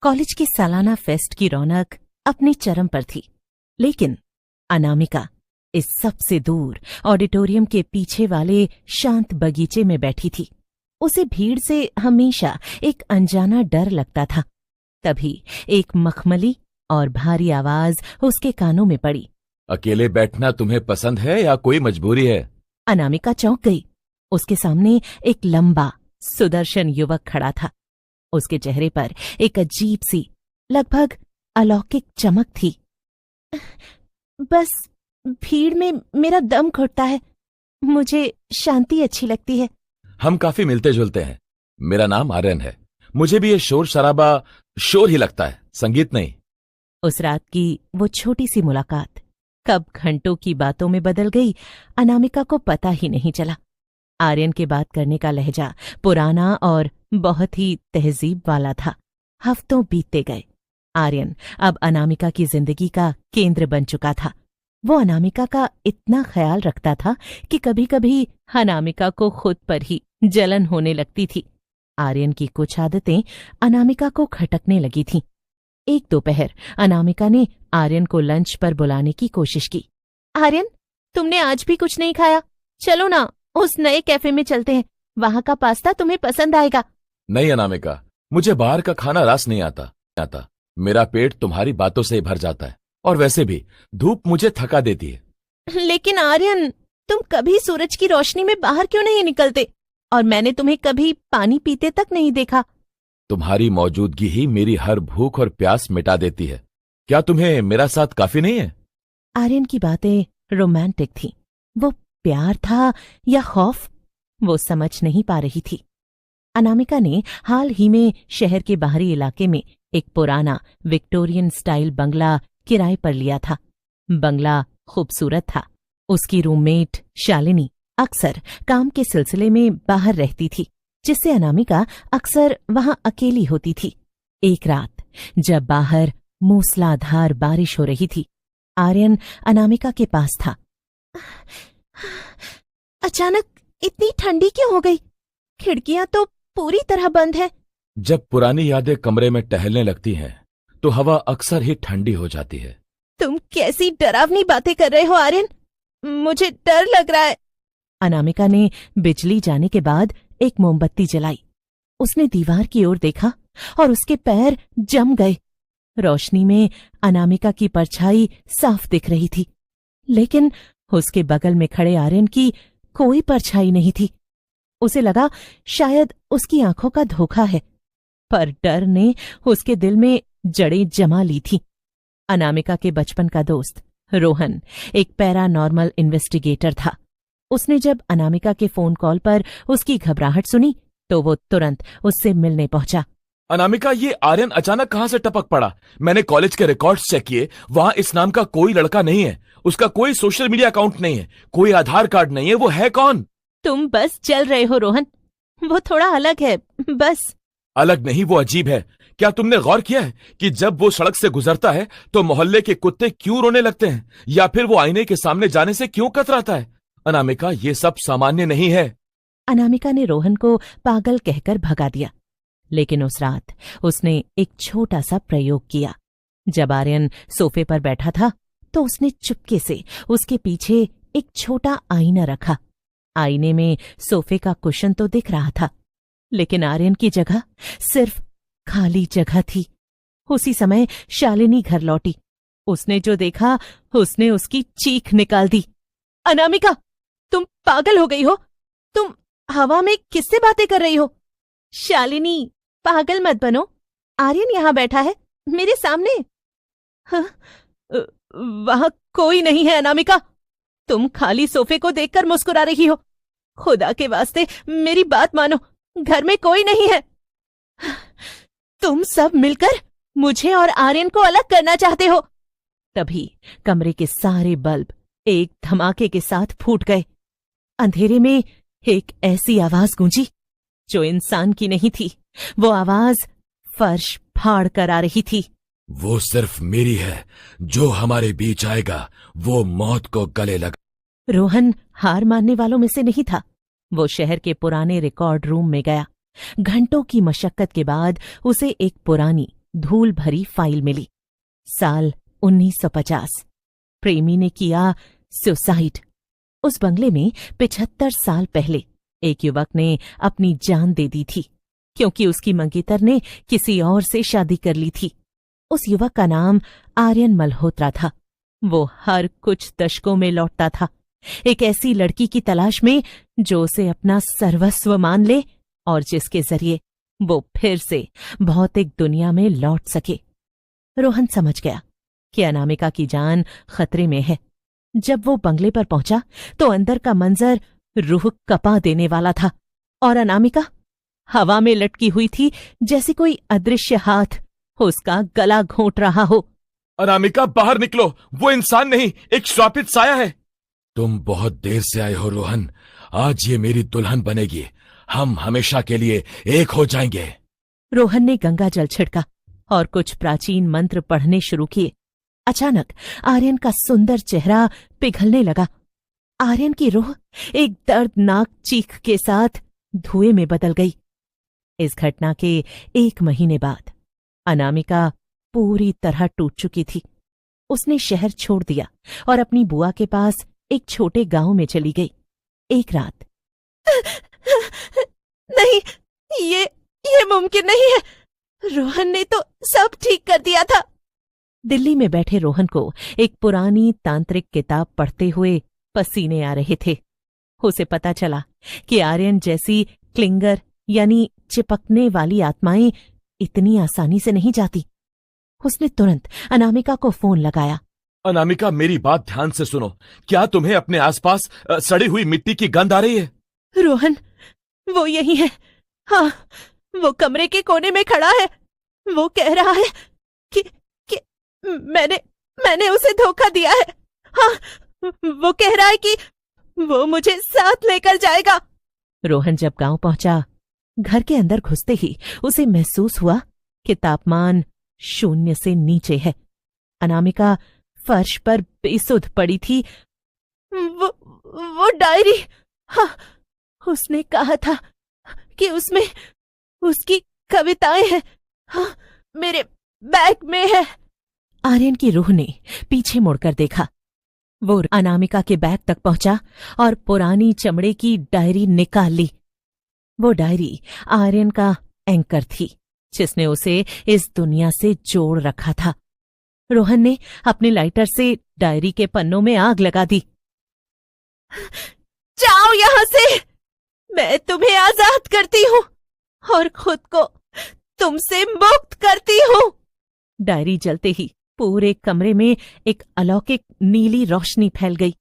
College की सालाना fest की रौनक अपने चरम पर थी, लेकिन अनामिका इस सबसे दूर ऑडिटोरियम के पीछे वाले शांत बगीचे में बैठी थी। उसे भीड़ से हमेशा एक अनजाना डर लगता था। तभी एक मखमली और भारी आवाज उसके कानों में पड़ी। अकेले बैठना तुम्हें पसंद है या कोई मजबूरी है? अनामिका चौंक गई। उसके सामने एक लंबा सुदर्शन युवक खड़ा था। उसके चेहरे पर एक अजीब सी, लगभग अलौकिक चमक थी। बस भीड़ में मेरा दम घुटता है, मुझे शांति अच्छी लगती है। हम काफी मिलते जुलते हैं। मेरा नाम आर्यन है। मुझे भी ये शोर शराबा शोर ही लगता है, संगीत नहीं। उस रात की वो छोटी सी मुलाकात कब घंटों की बातों में बदल गई, अनामिका को पता ही नहीं चला। आर्यन के बात करने का लहजा पुराना और बहुत ही तहजीब वाला था। हफ्तों बीतते गए। आर्यन अब अनामिका की जिंदगी का केंद्र बन चुका था। वो अनामिका का इतना ख्याल रखता था कि कभी कभी अनामिका को खुद पर ही जलन होने लगती थी। आर्यन की कुछ आदतें अनामिका को खटकने लगी थीं। एक दोपहर अनामिका ने आर्यन को लंच पर बुलाने की कोशिश की। आर्यन, तुमने आज भी कुछ नहीं खाया, चलो ना उस नए कैफे में चलते हैं, वहां का पास्ता तुम्हें पसंद आएगा। नहीं अनामिका, मुझे बाहर का खाना रास नहीं आता। मेरा पेट तुम्हारी बातों से ही भर जाता है, और वैसे भी धूप मुझे थका देती है। लेकिन आर्यन, तुम कभी सूरज की रोशनी में बाहर क्यों नहीं निकलते? और मैंने तुम्हें कभी पानी पीते तक नहीं देखा। तुम्हारी मौजूदगी ही मेरी हर भूख और प्यास मिटा देती है। क्या तुम्हें मेरा साथ काफी नहीं है? आर्यन की बातें रोमांटिक थीं। वो प्यार था या खौफ, वो समझ नहीं पा रही थी। अनामिका ने हाल ही में शहर के बाहरी इलाके में एक पुराना विक्टोरियन स्टाइल बंगला किराए पर लिया था। बंगला खूबसूरत था। उसकी रूममेट शालिनी अक्सर काम के सिलसिले में बाहर रहती थी, जिससे अनामिका अक्सर वहां अकेली होती थी। एक रात जब बाहर मूसलाधार बारिश हो रही थी, आर्यन अनामिका के पास था। अचानक इतनी ठंडी क्यों हो गई? खिड़कियां तो पूरी तरह बंद है। जब पुरानी यादें कमरे में टहलने लगती हैं, तो हवा अक्सर ही ठंडी हो जाती है। तुम कैसी डरावनी बातें कर रहे हो आर्यन, मुझे डर लग रहा है। अनामिका ने बिजली जाने के बाद एक मोमबत्ती जलाई। उसने दीवार की ओर देखा और उसके पैर जम गए। रोशनी में अनामिका की परछाई साफ दिख रही थी, लेकिन उसके बगल में खड़े आर्यन की कोई परछाई नहीं थी। उसे लगा शायद उसकी आंखों का धोखा है, पर डर ने उसके दिल में जड़ें जमा ली थीं। अनामिका के बचपन का दोस्त रोहन एक पैरानॉर्मल इन्वेस्टिगेटर था। उसने जब अनामिका के फोन कॉल पर उसकी घबराहट सुनी, तो वो तुरंत उससे मिलने पहुंचा। अनामिका, ये आर्यन अचानक कहां से टपक पड़ा? मैंने कॉलेज के रिकॉर्ड्स चेक किए, वहां इस नाम का कोई लड़का नहीं है। उसका कोई सोशल मीडिया अकाउंट नहीं है, कोई आधार कार्ड नहीं है। वो है कौन? तुम बस चल रहे हो रोहन, वो थोड़ा अलग है बस। अलग नहीं, वो अजीब है। क्या तुमने गौर किया है कि जब वो सड़क से गुजरता है तो मोहल्ले के कुत्ते क्यों रोने लगते हैं, या फिर वो आईने के सामने जाने से क्यों कतराता है? अनामिका, ये सब सामान्य नहीं है। अनामिका ने रोहन को पागल कहकर भगा दिया, लेकिन उस रात उसने एक छोटा सा प्रयोग किया। जब आर्यन सोफे पर बैठा था, तो उसने चुपके से उसके पीछे एक छोटा आईना रखा। आईने में सोफे का कुशन तो दिख रहा था, लेकिन आर्यन की जगह सिर्फ खाली जगह थी। उसी समय शालिनी घर लौटी। उसने जो देखा, उसने उसकी चीख निकाल दी। अनामिका, तुम पागल हो गई हो? तुम हवा में किससे बातें कर रही हो? शालिनी, पागल मत बनो। आर्यन यहां बैठा है मेरे सामने। हाँ, वहां कोई नहीं है अनामिका। तुम खाली सोफे को देखकर मुस्कुरा रही हो। खुदा के वास्ते मेरी बात मानो, घर में कोई नहीं है। तुम सब मिलकर मुझे और आर्यन को अलग करना चाहते हो। तभी कमरे के सारे बल्ब एक धमाके के साथ फूट गए। अंधेरे में एक ऐसी आवाज गूंजी जो इंसान की नहीं थी। वो आवाज फर्श फाड़ कर आ रही थी। वो सिर्फ मेरी है, जो हमारे बीच आएगा वो मौत को गले लगा। रोहन हार मानने वालों में से नहीं था। वो शहर के पुराने रिकॉर्ड रूम में गया। घंटों की मशक्कत के बाद उसे एक पुरानी धूल भरी फाइल मिली। साल 1950। प्रेमी ने किया सुसाइड। उस बंगले में 75 साल पहले एक युवक ने अपनी जान दे दी थी, क्योंकि उसकी मंगेतर ने किसी और से शादी कर ली थी। उस युवक का नाम आर्यन मल्होत्रा था। वो हर कुछ दशकों में लौटता था, एक ऐसी लड़की की तलाश में जो उसे अपना सर्वस्व मान ले और जिसके जरिए वो फिर से भौतिक दुनिया में लौट सके। रोहन समझ गया कि अनामिका की जान खतरे में है। जब वो बंगले पर पहुंचा तो अंदर का मंजर रूह कपा देने वाला था, और अनामिका हवा में लटकी हुई थी, जैसे कोई अदृश्य हाथ उसका गला घोंट रहा हो। अनामिका, बाहर निकलो, वो इंसान नहीं, एक श्रापित साया है। तुम बहुत देर से आए हो रोहन, आज ये मेरी दुल्हन बनेगी, हम हमेशा के लिए एक हो जाएंगे। रोहन ने गंगा जल छिड़का और कुछ प्राचीन मंत्र पढ़ने शुरू किए। अचानक आर्यन का सुंदर चेहरा पिघलने लगा। आर्यन की रूह एक दर्दनाक चीख के साथ धुएं में बदल गई। इस घटना के 1 महीने बाद अनामिका पूरी तरह टूट चुकी थी। उसने शहर छोड़ दिया और अपनी बुआ के पास एक छोटे गांव में चली गई। एक रात नहीं, ये मुमकिन नहीं है। रोहन ने तो सब ठीक कर दिया था। दिल्ली में बैठे रोहन को एक पुरानी तांत्रिक किताब पढ़ते हुए पसीने आ रहे थे। उसे पता चला कि आर्यन जैसी क्लिंगर यानी चिपकने वाली आत्माएं इतनी आसानी से नहीं जाती। उसने तुरंत अनामिका को फोन लगाया। अनामिका, मेरी बात ध्यान से सुनो। क्या तुम्हें अपने आसपास सड़ी हुई मिट्टी की गंध आ रही है? रोहन, वो यही है। हाँ, वो कमरे के कोने में खड़ा है। वो कह रहा है कि मैंने उसे धोखा दिया है। हाँ, वो कह रहा है कि वो मुझे साथ लेकर जाएगा। रोहन जब गांव पहुंचा, घर के अंदर घुसते ही उसे महसूस हुआ कि तापमान 0 से नीचे है। अनामिका फर्श पर बेसुध पड़ी थी। वो डायरी, हाँ, उसने कहा था कि उसमें उसकी कविताएं हैं। हाँ, मेरे बैग में है। आर्यन की रूह ने पीछे मुड़कर देखा। वो अनामिका के बैग तक पहुंचा और पुरानी चमड़े की डायरी निकाल ली। वो डायरी आर्यन का एंकर थी, जिसने उसे इस दुनिया से जोड़ रखा था। रोहन ने अपने लाइटर से डायरी के पन्नों में आग लगा दी। जाओ यहां से, मैं तुम्हें आजाद करती हूं और खुद को तुमसे मुक्त करती हूं। डायरी जलते ही पूरे कमरे में एक अलौकिक नीली रोशनी फैल गई।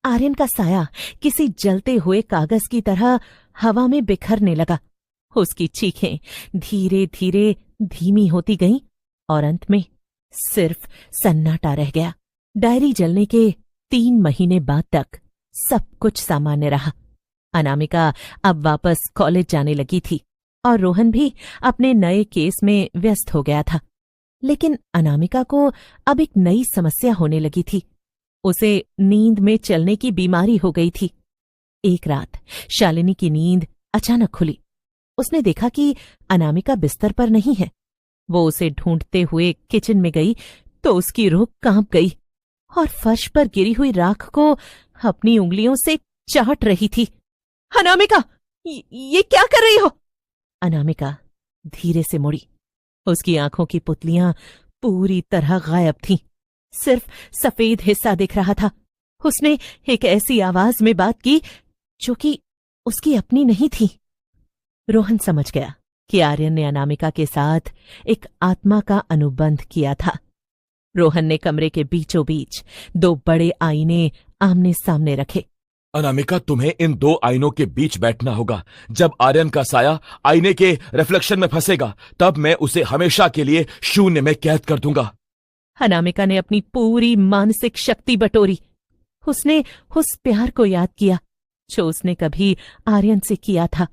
आर्यन का साया किसी जलते हुए कागज की तरह हवा में बिखरने लगा। उसकी चीखें धीरे धीरे धीमी होती गईं और अंत में सिर्फ सन्नाटा रह गया। डायरी जलने के 3 महीने बाद तक सब कुछ सामान्य रहा। अनामिका अब वापस कॉलेज जाने लगी थी और रोहन भी अपने नए केस में व्यस्त हो गया था। लेकिन अनामिका को अब एक नई समस्या होने लगी थी। उसे नींद में चलने की बीमारी हो गई थी। एक रात शालिनी की नींद अचानक खुली। उसने देखा कि अनामिका बिस्तर पर नहीं है। वो उसे ढूंढते हुए किचन में गई तो उसकी रूह कांप गई और फर्श पर गिरी हुई राख को अपनी उंगलियों से चाट रही थी। अनामिका, ये क्या कर रही हो? अनामिका धीरे से मुड़ी। उसकी आंखों की पुतलियां पूरी तरह गायब थीं। सिर्फ सफेद हिस्सा दिख रहा था। उसने एक ऐसी आवाज में बात की जो कि उसकी अपनी नहीं थी। रोहन समझ गया कि आर्यन ने अनामिका के साथ एक आत्मा का अनुबंध किया था। रोहन ने कमरे के बीचों बीच 2 बड़े आईने आमने सामने रखे। अनामिका, तुम्हें इन 2 आईनों के बीच बैठना होगा। जब आर्यन का साया आईने के रिफ्लेक्शन में फंसेगा, तब मैं उसे हमेशा के लिए शून्य में कैद कर दूंगा। अनामिका ने अपनी पूरी मानसिक शक्ति बटोरी। उसने उस प्यार को याद किया जो उसने कभी आर्यन से किया था।